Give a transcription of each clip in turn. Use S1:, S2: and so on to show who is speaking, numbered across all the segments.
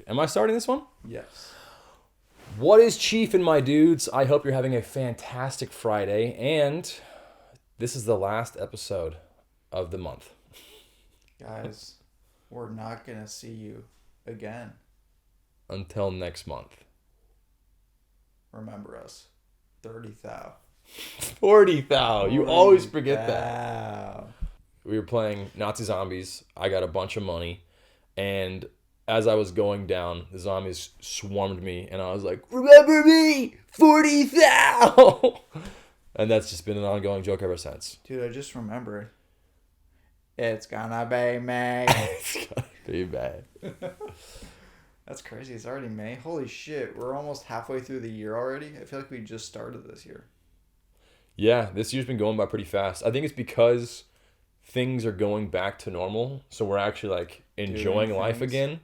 S1: Am I starting this one?
S2: Yes.
S1: What is Chiefin, my dudes? I hope you're having a fantastic Friday, and this is the last episode of the month.
S2: Guys, we're not going to see you again.
S1: Until next month.
S2: Remember us. 30 thou.
S1: 40 thou. You always forget that. We were playing Nazi zombies. I got a bunch of money, and as I was going down, the zombies swarmed me, and I was like, remember me, 40 thou! And that's just been an ongoing joke ever since.
S2: Dude, I just remembered. It's gonna be May.
S1: It's gonna be bad.
S2: That's crazy. It's already May. Holy shit. We're almost halfway through the year already. I feel like we just started this year.
S1: Yeah, this year's been going by pretty fast. I think it's because things are going back to normal, so we're actually like enjoying life again.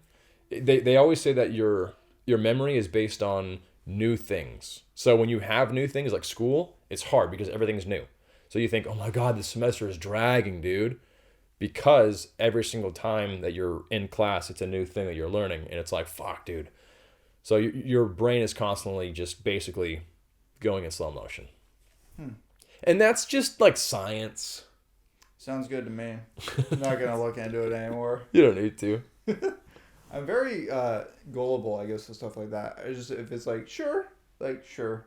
S1: They always say that your memory is based on new things. So when you have new things like school, it's hard because everything's new. So you think, oh my God, this semester is dragging, dude. Because every single time that you're in class, it's a new thing that you're learning. And it's like, fuck, dude. So your brain is constantly just basically going in slow motion. And that's just like science.
S2: Sounds good to me. I'm not going to look into it anymore.
S1: You don't need to.
S2: I'm very gullible, I guess, to stuff like that. I just, if it's like, sure.
S1: If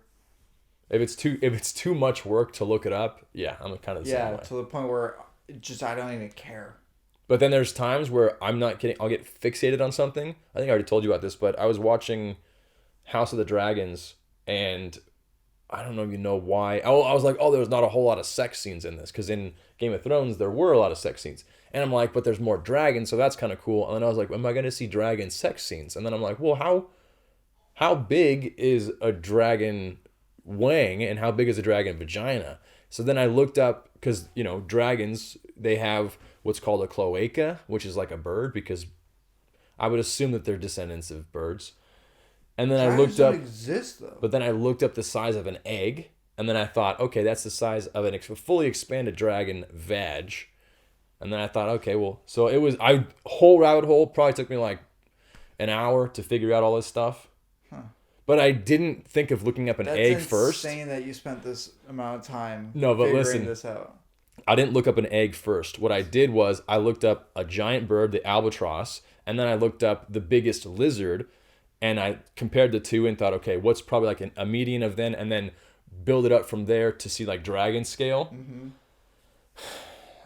S1: it's too much work to look it up, yeah, I'm kind of the same way.
S2: To the point where I don't even care.
S1: But then there's times where I'm not kidding. I'll get fixated on something. I think I already told you about this, but I was watching House of the Dragons, and I don't know if you know why. I was like, oh, there's not a whole lot of sex scenes in this, because in Game of Thrones there were a lot of sex scenes, and I'm like, but there's more dragons, so that's kind of cool. And then I was like, am I going to see dragon sex scenes? And then I'm like, well, how big is a dragon wang, and how big is a dragon vagina? So then I looked up, because, dragons, they have what's called a cloaca, which is like a bird, because I would assume that they're descendants of birds. And then I looked up,
S2: exist, though.
S1: But then I looked up the size of an egg, and then I thought, okay, that's the size of a fully expanded dragon vag. And then I thought, okay, well, so it was, whole rabbit hole probably took me like an hour to figure out all this stuff. But I didn't think of looking up an egg first.
S2: That's insane that you spent this amount of time
S1: figuring
S2: this out.
S1: I didn't look up an egg first. What I did was I looked up a giant bird, the albatross, and then I looked up the biggest lizard, and I compared the two and thought, okay, what's probably like a median of them, and then build it up from there to see like dragon scale. Mm-hmm.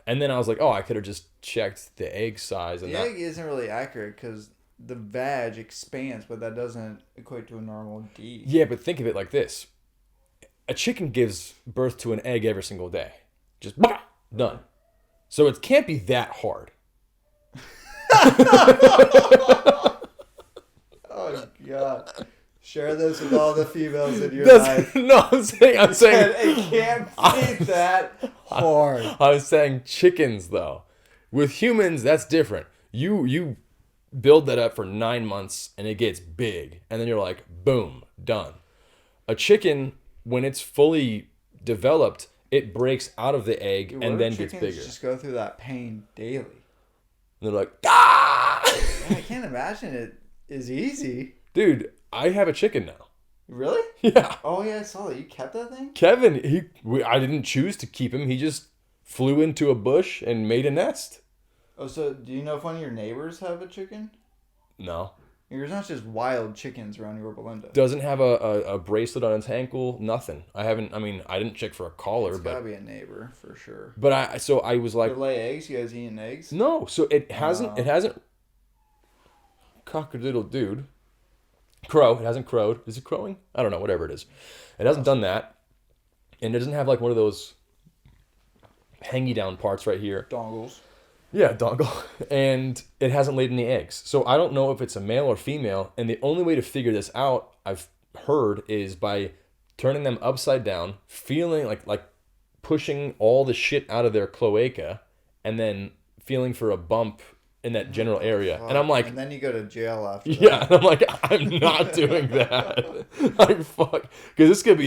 S1: And then I was like, oh, I could have just checked the egg size. And
S2: the egg isn't really accurate because the vag expands, but that doesn't equate to a normal D.
S1: Yeah, but think of it like this. A chicken gives birth to an egg every single day. Just done. So it can't be that hard.
S2: Oh, God. Share this with all the females in your life.
S1: No, I'm saying
S2: it can't be that hard.
S1: I was saying chickens, though. With humans, that's different. You build that up for 9 months, and it gets big. And then you're like, boom, done. A chicken, when it's fully developed, it breaks out of the egg and then gets bigger.
S2: Just go through that pain daily.
S1: And they're like, ah!
S2: I can't imagine it is easy.
S1: Dude, I have a chicken now.
S2: Really?
S1: Yeah.
S2: Oh, yeah, I saw that. You kept that thing?
S1: Kevin, I didn't choose to keep him. He just flew into a bush and made a nest.
S2: Oh, so do you know if one of your neighbors have a chicken?
S1: No.
S2: There's not just wild chickens around your Belinda.
S1: Doesn't have a bracelet on its ankle. Nothing. I didn't check for a collar.
S2: It's gotta be a neighbor for sure.
S1: But I was like,
S2: they lay eggs. You guys eating eggs?
S1: No. So it hasn't. Cockadoodle dude. Crow. It hasn't crowed. Is it crowing? I don't know. Whatever it is, it hasn't done that, and it doesn't have like one of those hangy down parts right here.
S2: Dongles.
S1: Yeah, dongle. And it hasn't laid any eggs. So I don't know if it's a male or female. And the only way to figure this out, I've heard, is by turning them upside down, feeling like pushing all the shit out of their cloaca, and then feeling for a bump in that general area.
S2: Fuck.
S1: And I'm like...
S2: And then you go to jail after that.
S1: Yeah, and I'm like, I'm not doing that. Like, fuck. Because this could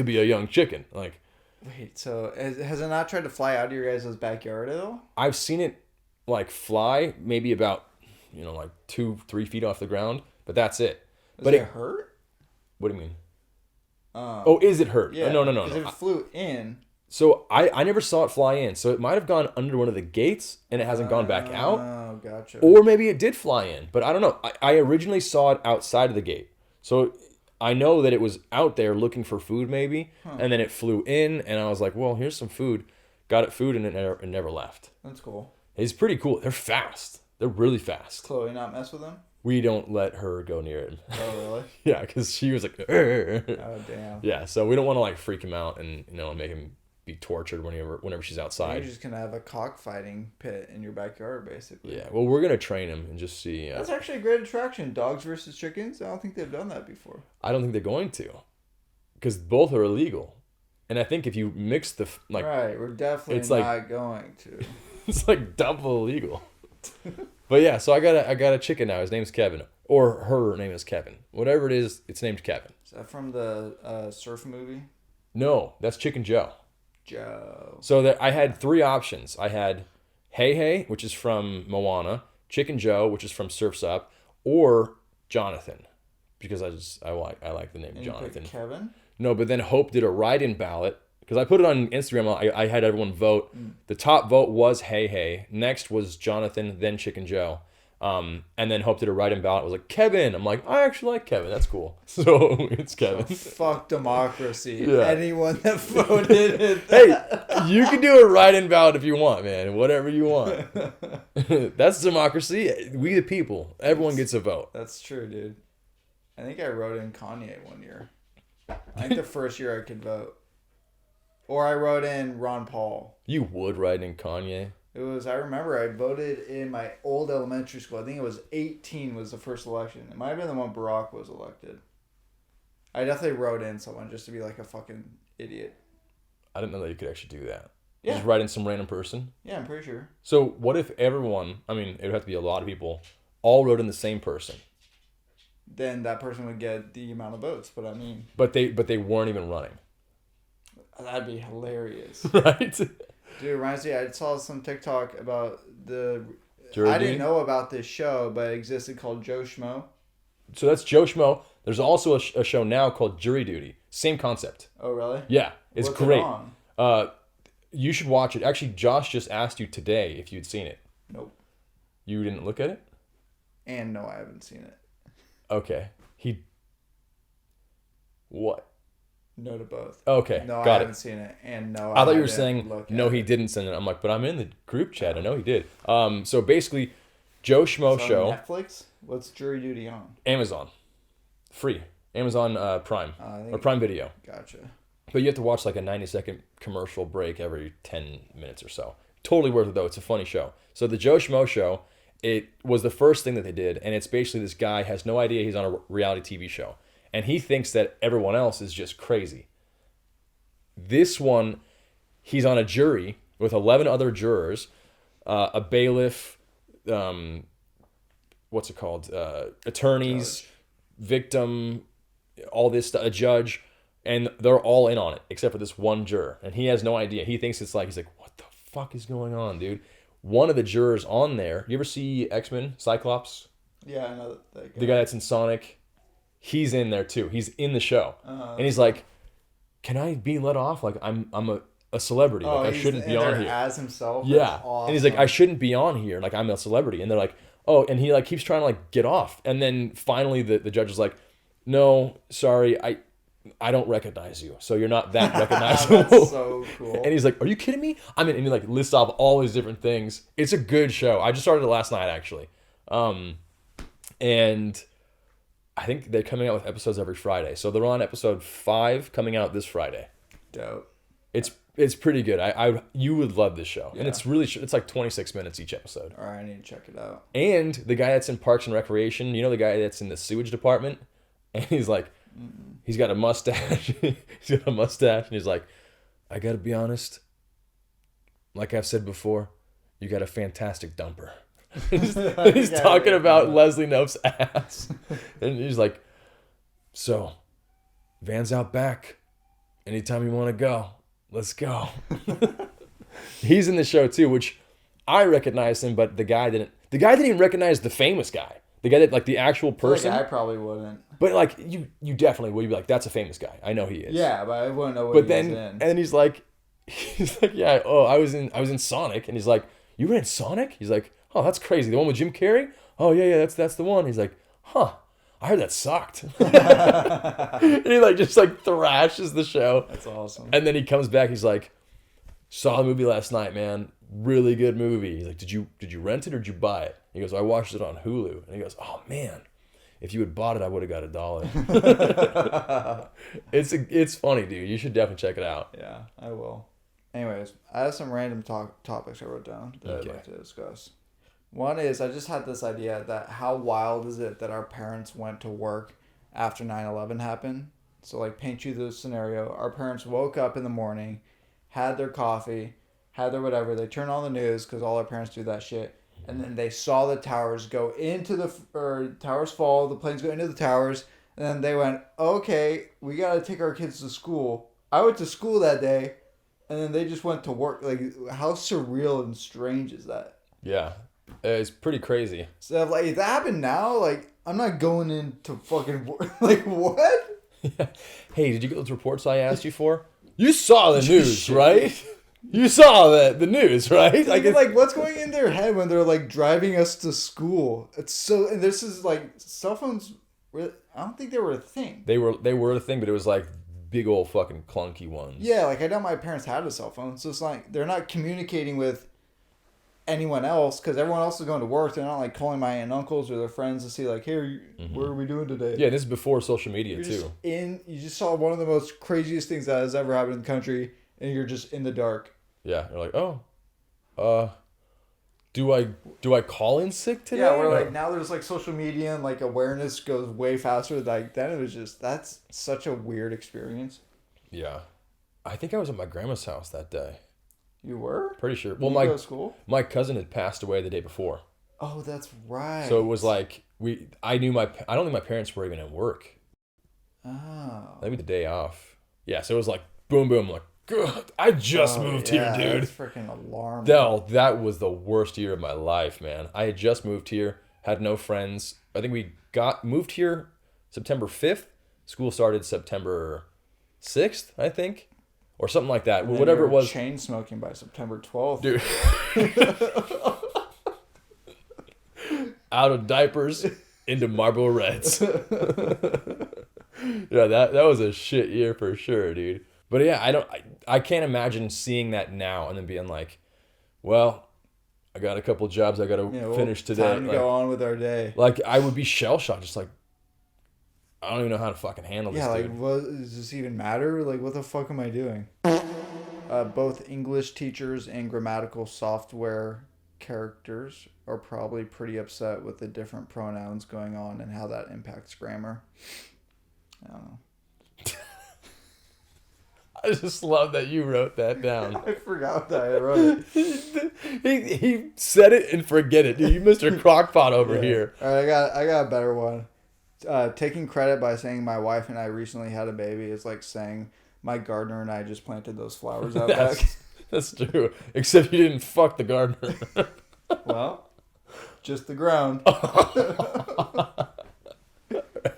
S1: be a young chicken. Like...
S2: Wait, so has it not tried to fly out of your guys' backyard at all?
S1: I've seen it like fly maybe about, like 2-3 feet off the ground, but that's it.
S2: Does it hurt?
S1: What do you mean? Oh, is it hurt?
S2: Yeah.
S1: No.
S2: Because if it flew in.
S1: So I never saw it fly in. So it might have gone under one of the gates and it hasn't gone back out.
S2: Oh, gotcha.
S1: Or maybe it did fly in, but I don't know. I originally saw it outside of the gate. So I know that it was out there looking for food maybe, and then it flew in, and I was like, well, here's some food. Got it food, and it never left.
S2: That's cool.
S1: It's pretty cool. They're fast. They're really fast.
S2: Chloe not mess with them?
S1: We don't let her go near him.
S2: Oh, really?
S1: Yeah, because she was like, "Arr."
S2: Oh, damn.
S1: Yeah, so we don't want to like freak him out and make him be tortured whenever she's outside.
S2: You're just gonna have a cockfighting pit in your backyard, basically.
S1: Yeah, well, we're gonna train him and just see.
S2: That's actually a great attraction. Dogs versus chickens. I don't think they've done that before.
S1: I don't think they're going to, because both are illegal, and I think if you mix the
S2: right, we're definitely not going to.
S1: It's like double illegal. But yeah, so I got a chicken now. His name's Kevin, or her name is Kevin. Whatever it is, it's named Kevin.
S2: Is that from the surf movie?
S1: No, that's Chicken Joe.
S2: Joe.
S1: So I had 3 options. I had Hey Hey, which is from Moana, Chicken Joe, which is from Surf's Up, or Jonathan, because I like the name
S2: and
S1: Jonathan.
S2: You picked Kevin?
S1: No, but then Hope did a write-in ballot, because I put it on Instagram. I had everyone vote. The top vote was Hey Hey. Next was Jonathan, then Chicken Joe. And then Hope did a write-in ballot. It was like, Kevin. I'm like, I actually like Kevin. That's cool. So it's Kevin.
S2: So fuck democracy.
S1: Yeah.
S2: Anyone that voted.
S1: Hey, you can do a write-in ballot if you want, man. Whatever you want. That's democracy. We the people. Everyone gets a vote.
S2: That's true, dude. I think I wrote in Kanye one year. I think the first year I could vote. Or I wrote in Ron Paul.
S1: You would write in Kanye.
S2: I remember I voted in my old elementary school. I think it was 18 was the first election. It might have been the one Barack was elected. I definitely wrote in someone just to be like a fucking idiot.
S1: I didn't know that you could actually do that.
S2: Yeah.
S1: Just write in some random person?
S2: Yeah, I'm pretty sure.
S1: So what if everyone, I mean, it would have to be a lot of people, all wrote in the same person?
S2: Then that person would get the amount of votes. But I mean...
S1: But they weren't even running.
S2: That'd be hilarious.
S1: Right?
S2: Dude, it reminds me, I saw some TikTok about
S1: Jury
S2: I didn't
S1: duty?
S2: know about this show, but it existed called Joe Schmo.
S1: So that's Joe Schmo. There's also a show now called Jury Duty. Same concept.
S2: Oh, really?
S1: Yeah, it's
S2: What's
S1: great.
S2: It on?
S1: You should watch it. Actually, Josh just asked you today if you'd seen it.
S2: Nope.
S1: You didn't look at it?
S2: And no, I haven't seen it.
S1: Okay. What?
S2: No to both.
S1: Okay,
S2: No, I
S1: got
S2: haven't
S1: it.
S2: seen it. And no,
S1: I thought you were
S2: haven't
S1: saying,
S2: looked
S1: no,
S2: at
S1: he
S2: it.
S1: didn't send it. I'm like, but I'm in the group chat. I know he did. So basically, Joe Schmo
S2: It's on
S1: show.
S2: Netflix? What's Jury Duty on?
S1: Amazon. Free. Amazon Prime.
S2: I think-
S1: Or Prime Video.
S2: Gotcha.
S1: But you have to watch like a 90-second commercial break every 10 minutes or so. Totally worth it, though. It's a funny show. So the Joe Schmo show, it was the first thing that they did. And it's basically this guy has no idea he's on a reality TV show. And he thinks that everyone else is just crazy. This one, he's on a jury with 11 other jurors, a bailiff, what's it called? Attorneys, victim, all this stuff, a judge, and they're all in on it except for this one juror, and he has no idea. He thinks he's like, what the fuck is going on, dude? One of the jurors on there, you ever see X-Men, Cyclops?
S2: Yeah, I know that guy.
S1: The guy that's in Sonic, he's in there too. He's in the show, and he's like, can I be let off? Like I'm a celebrity.
S2: Oh,
S1: like I shouldn't be on here.
S2: As himself.
S1: Yeah.
S2: That's awesome.
S1: And he's like, I shouldn't be on here. Like, I'm a celebrity. And they're like, oh, and he like keeps trying to like get off. And then finally the judge is like, no, sorry, I don't recognize you. So you're not that recognizable.
S2: That's so cool.
S1: And he's like, are you kidding me? I mean, and he like lists off all these different things. It's a good show. I just started it last night, actually. And I think they're coming out with episodes every Friday. So they're on episode 5 coming out this Friday.
S2: Dope.
S1: It's pretty good. You would love this show.
S2: Yeah.
S1: And it's like 26 minutes each episode.
S2: All right, I need to check it out.
S1: And the guy that's in Parks and Recreation, you know the guy that's in the sewage department? And he's like, he's got a mustache. He's got a mustache. And he's like, I got to be honest. Like I've said before, you got a fantastic dumper. he's talking about Leslie Knope's ass. And he's like, so, van's out back. Anytime you want to go, let's go. He's in the show too, which I recognized him, but the guy didn't even recognize the famous guy. The guy that like the actual person.
S2: Like I probably wouldn't.
S1: But like you definitely would be like, that's a famous guy. I know he is.
S2: Yeah, but I wouldn't know what
S1: But
S2: he
S1: then
S2: was in.
S1: and then he's like, yeah, oh, I was in Sonic, and he's like, you were in Sonic? He's like, oh, that's crazy. The one with Jim Carrey? Oh yeah, that's the one. He's like, huh. I heard that sucked. And he like just like thrashes the show.
S2: That's awesome.
S1: And then he comes back. He's like, saw the movie last night, man. Really good movie. He's like, did you rent it or did you buy it? He goes, I watched it on Hulu. And he goes, oh man, if you had bought it, I would have got $1. It's funny, dude. You should definitely check it out.
S2: Yeah, I will. Anyways, I have some random topics I wrote down that
S1: Okay.
S2: I'd like to discuss. One is I just had this idea that how wild is it that our parents went to work after 9/11 happened? So like paint you the scenario. Our parents woke up in the morning, had their coffee, had their whatever. They turned on the news because all our parents do that shit. And then they saw the towers go into towers fall, the planes go into the towers. And then they went, okay, we got to take our kids to school. I went to school that day. And then they just went to work. Like, how surreal and strange is that?
S1: Yeah. It's pretty crazy.
S2: So, like, if that happened now, like, I'm not going into fucking work. Like, what?
S1: Hey, did you get those reports I asked you for? You saw the news, right? You saw the news, right?
S2: Like, what's going in their head when they're, like, driving us to school? It's so... And this is, like, cell phones... I don't think they were a thing.
S1: They were a thing, but it was, like, big old fucking clunky ones.
S2: Yeah, like, I know my parents had a cell phone, so it's like, they're not communicating with anyone else, because everyone else is going to work. They're not, like, calling my aunt and uncles or their friends to see, like, hey, what are we doing today?
S1: Yeah, this is before social media,
S2: You're
S1: too.
S2: You just saw one of the most craziest things that has ever happened in the country, and you're just in the dark.
S1: Yeah, you're like, oh, do I call in sick today?
S2: Yeah, we're like, now there's like social media and like awareness goes way faster. Like then it was just, that's such a weird experience.
S1: Yeah, I think I was at my grandma's house that day.
S2: You were?
S1: Pretty sure.
S2: Did you go to school?
S1: My cousin had passed away the day before.
S2: Oh, that's right.
S1: So it was like I don't think my parents were even at work.
S2: Oh.
S1: Maybe the day off. Yeah, so it was like boom, boom, like, God, I just moved here, dude.
S2: That's freaking alarming.
S1: That was the worst year of my life, man. I had just moved here, had no friends. I think we moved here September 5th. School started September 6th, I think. Or something like that.
S2: And
S1: Whatever it was.
S2: Chain smoking by September 12th.
S1: Dude. Out of diapers into Marlboro Reds. Yeah, that was a shit year for sure, dude. But yeah, I can't imagine seeing that now and then being like, well, I got a couple jobs I got to finish today.
S2: Time to go on with our day.
S1: Like, I would be shell-shocked, just like, I don't even know how to fucking handle this, dude.
S2: Does this even matter? Like, what the fuck am I doing? Both English teachers and grammatical software characters are probably pretty upset with the different pronouns going on and how that impacts grammar. I don't know.
S1: I just love that you wrote that down.
S2: I forgot that I wrote it.
S1: he said it and forget it, dude. You Mr. Crockpot over here.
S2: All right, I got a better one. Taking credit by saying my wife and I recently had a baby is like saying my gardener and I just planted those flowers out back.
S1: That's true. Except you didn't fuck the gardener.
S2: Well, just the ground.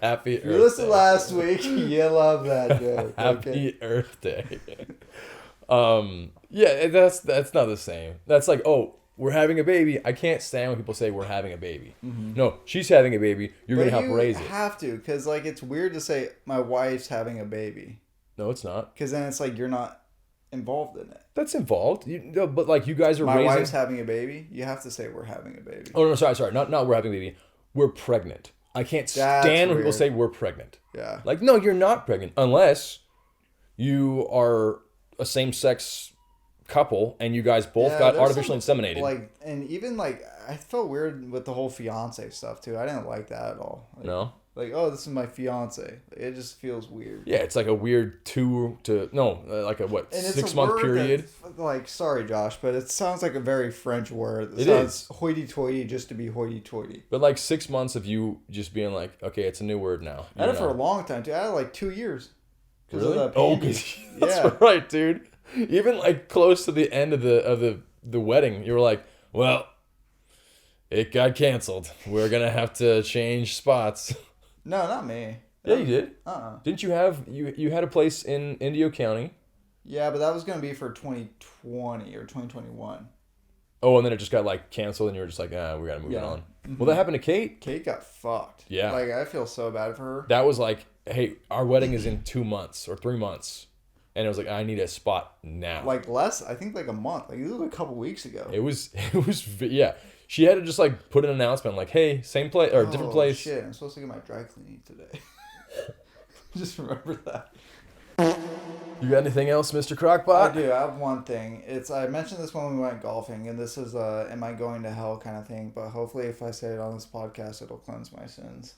S1: Happy Earth Day.
S2: You listened last week. You love that joke.
S1: Happy Earth Day. Yeah, that's not the same. That's like, oh, we're having a baby. I can't stand when people say we're having a baby. Mm-hmm. No, she's having a baby. You're going to help raise it.
S2: You have to, because like it's weird to say my wife's having a baby.
S1: No, it's not.
S2: Because then it's like you're not involved in it.
S1: That's involved. But like you guys are
S2: my
S1: raising...
S2: wife's having a baby. You have to say we're having a baby.
S1: Oh, no, sorry. Not we're having a baby. We're pregnant. I can't stand when people say we're pregnant.
S2: Yeah.
S1: Like, no, you're not pregnant unless you are a same-sex couple and you guys both got artificially inseminated.
S2: Like, and even like, I felt weird with the whole fiance stuff too. I didn't like that at all. Like,
S1: no?
S2: Like, oh, this is my fiance. It just feels weird.
S1: Yeah, it's like a weird like a 6 month period.
S2: Like, sorry, Josh, but it sounds like a very French word.
S1: It
S2: sounds hoity-toity just to be hoity-toity.
S1: But like 6 months of you just being like, okay, it's a new word now.
S2: I had it for a long time too. I had it like 2 years.
S1: Really? That's right, dude. Even like close to the end of the wedding, you were like, well, It got canceled. We're gonna have to change spots.
S2: No, not me.
S1: Yeah, you did.
S2: Uh-uh.
S1: Didn't you have you had a place in Indio County?
S2: Yeah, but that was going to be for 2020 or 2021.
S1: Oh, and then it just got like canceled, and you were just like, ah, we gotta move it on.
S2: Mm-hmm.
S1: Well, that happened to Kate.
S2: Kate got fucked.
S1: Yeah.
S2: Like, I feel so bad for her.
S1: That was like, hey, our wedding is in 2 months or 3 months, and it was like, I need a spot now.
S2: Like I think like a month. Like, this was a couple weeks ago.
S1: It was yeah. She had to just like put an announcement like, hey, same place or different place.
S2: Shit, I'm supposed to get my dry cleaning today. Just remember that.
S1: You got anything else, Mr. Crockpot?
S2: I do. I have one thing. I mentioned this when we went golfing, and this is a am I going to hell kind of thing, but hopefully if I say it on this podcast, it'll cleanse my sins.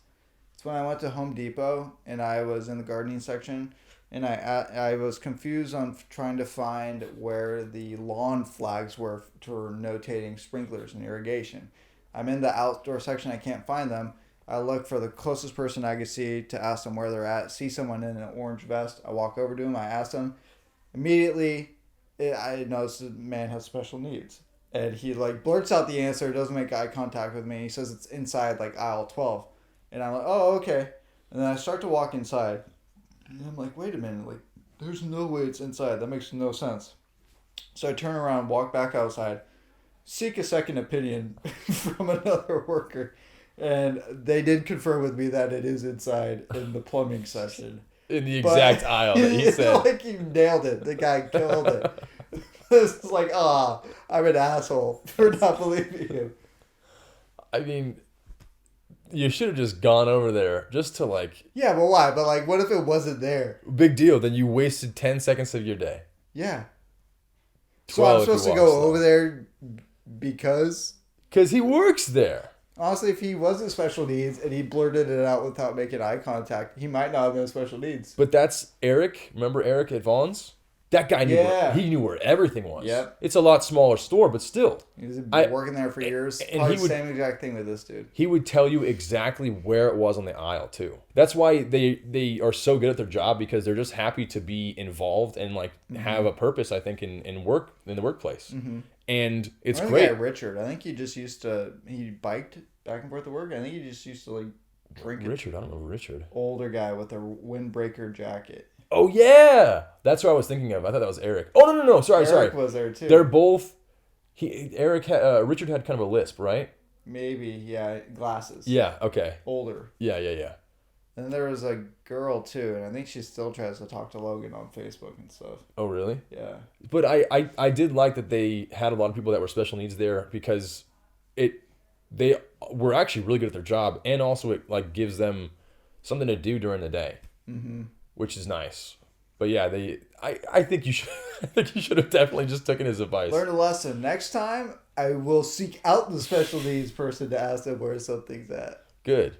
S2: It's when I went to Home Depot, and I was in the gardening section, and I was confused on trying to find where the lawn flags were for notating sprinklers and irrigation. I'm in the outdoor section. I can't find them. I look for the closest person I could see to ask them where they're at. See someone in an orange vest. I walk over to him. I ask him. Immediately, I notice the man has special needs. And he like blurts out the answer. Doesn't make eye contact with me. He says it's inside like aisle 12. And I'm like, oh, okay. And then I start to walk inside. And I'm like, wait a minute. Like, there's no way it's inside. That makes no sense. So I turn around, walk back outside, seek a second opinion from another worker. And they did confirm with me that it is inside in the plumbing section.
S1: In the exact aisle that he said.
S2: Like he nailed it. The guy killed it. It's like, I'm an asshole for not believing him.
S1: I mean, you should have just gone over there just to like...
S2: Yeah, but why? But like, what if it wasn't there?
S1: Big deal. Then you wasted 10 seconds of your day.
S2: Yeah. So I'm supposed to go over there because...
S1: Because he works there.
S2: Honestly, if he wasn't special needs and he blurted it out without making eye contact, he might not have been special needs.
S1: But that's Eric. Remember Eric at Vaughn's? That guy knew he knew where everything was.
S2: Yep.
S1: It's a lot smaller store, but still.
S2: He was working there for years.
S1: And
S2: Probably the same exact thing with this dude.
S1: He would tell you exactly where it was on the aisle, too. That's why they are so good at their job, because they're just happy to be involved and like have a purpose, I think, in the workplace. Mm-hmm. And it's great.
S2: Guy Richard, I think he biked back and forth to work. I think he just used to like drink.
S1: Richard, I don't know Richard.
S2: Older guy with a windbreaker jacket.
S1: Oh yeah, that's what I was thinking of. I thought that was Eric. Oh no, sorry.
S2: Eric was there too.
S1: They're both. Richard had kind of a lisp, right?
S2: Maybe, yeah. Glasses.
S1: Yeah. Okay.
S2: Older.
S1: Yeah.
S2: And there was a girl too, and I think she still tries to talk to Logan on Facebook and stuff.
S1: Oh really?
S2: Yeah.
S1: But I did like that they had a lot of people that were special needs there, because they were actually really good at their job, and also it like gives them something to do during the day, which is nice. But yeah, I think you should have definitely just taken his advice.
S2: Learn a lesson. Next time, I will seek out the special needs person to ask them where something's at.
S1: Good.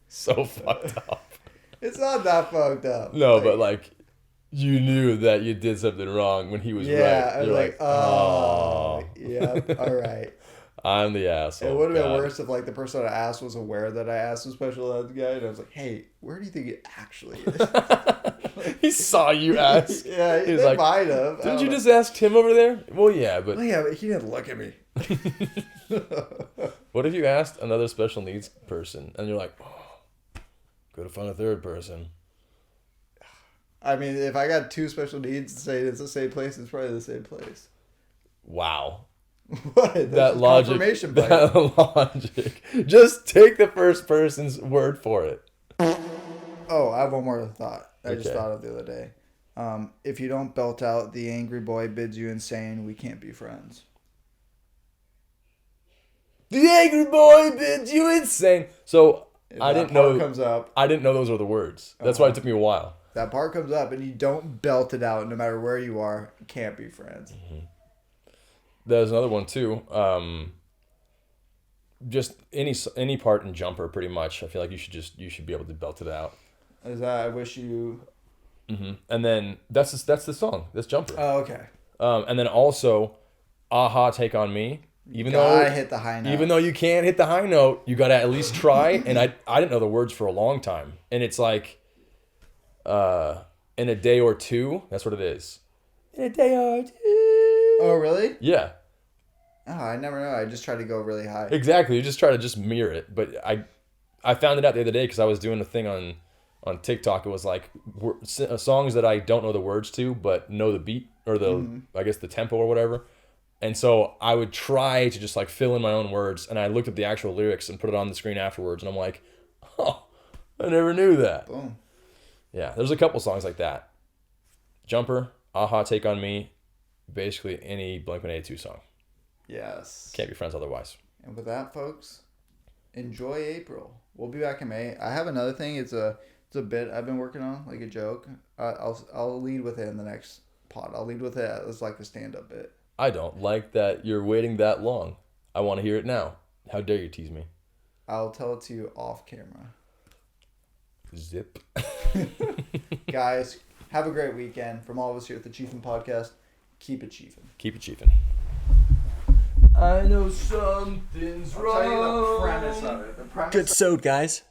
S1: So fucked up.
S2: It's not that fucked up.
S1: No, but like, you knew that you did something wrong when he was right.
S2: Yeah, I was like, oh, yeah, all right.
S1: I'm the asshole.
S2: It would have been worse if like the person I asked was aware that I asked a special ed guy, and I was like, hey, where do you think it actually is?
S1: He saw you ask.
S2: Yeah,
S1: he was
S2: like, might have.
S1: Didn't you just ask Tim over there? Well, yeah, but
S2: he didn't look at me.
S1: What if you asked another special needs person and you're like, oh, go to find a third person?
S2: I mean, if I got two special needs and say it's the same place, it's probably the same place.
S1: Wow.
S2: What?
S1: That logic.
S2: Confirmation
S1: that logic. Just take the first person's word for it.
S2: Oh, I have one more thought. I just thought of the other day. If you don't belt out "The Angry Boy Bids You Insane," we can't be friends.
S1: The angry boy bids you insane. So
S2: If
S1: I
S2: that
S1: didn't know.
S2: part comes up.
S1: I didn't know those were the words. That's why it took me a while.
S2: That part comes up, and you don't belt it out, no matter where you are. You can't be friends.
S1: Mm-hmm. There's another one too. Just any part in Jumper, pretty much. I feel like you should be able to belt it out.
S2: Is that I wish you?
S1: Mm-hmm. And then that's the song. That's Jumper.
S2: Oh, okay.
S1: And then also, Aha, Take on Me. Even
S2: though hit the high note.
S1: Even though you can't hit the high note, you gotta at least try. And I didn't know the words for a long time. And it's like, in a day or two. That's what it is. In a day or two.
S2: Oh, really?
S1: Yeah.
S2: Oh, I never know. I just try to go really high.
S1: Exactly. You just try to just mirror it. But I found it out the other day because I was doing a thing on TikTok. It was like songs that I don't know the words to, but know the beat or I guess the tempo or whatever. And so I would try to just like fill in my own words, and I looked at the actual lyrics and put it on the screen afterwards, and I'm like, oh, I never knew that.
S2: Boom.
S1: Yeah, there's a couple songs like that. Jumper, Aha, Take On Me, basically any Blink-182 song.
S2: Yes.
S1: Can't be friends otherwise.
S2: And with that, folks, enjoy April. We'll be back in May. I have another thing. It's a bit I've been working on, like a joke. I'll lead with it in the next pod. I'll lead with it as like a stand-up bit.
S1: I don't like that you're waiting that long. I want to hear it now. How dare you tease me?
S2: I'll tell it to you off camera.
S1: Zip.
S2: Guys, have a great weekend. From all of us here at the Chiefin Podcast, keep it Chiefin.
S1: Keep it chiefin'. I know something's wrong.
S2: I'll tell you the premise of it.
S3: Good sewed, guys.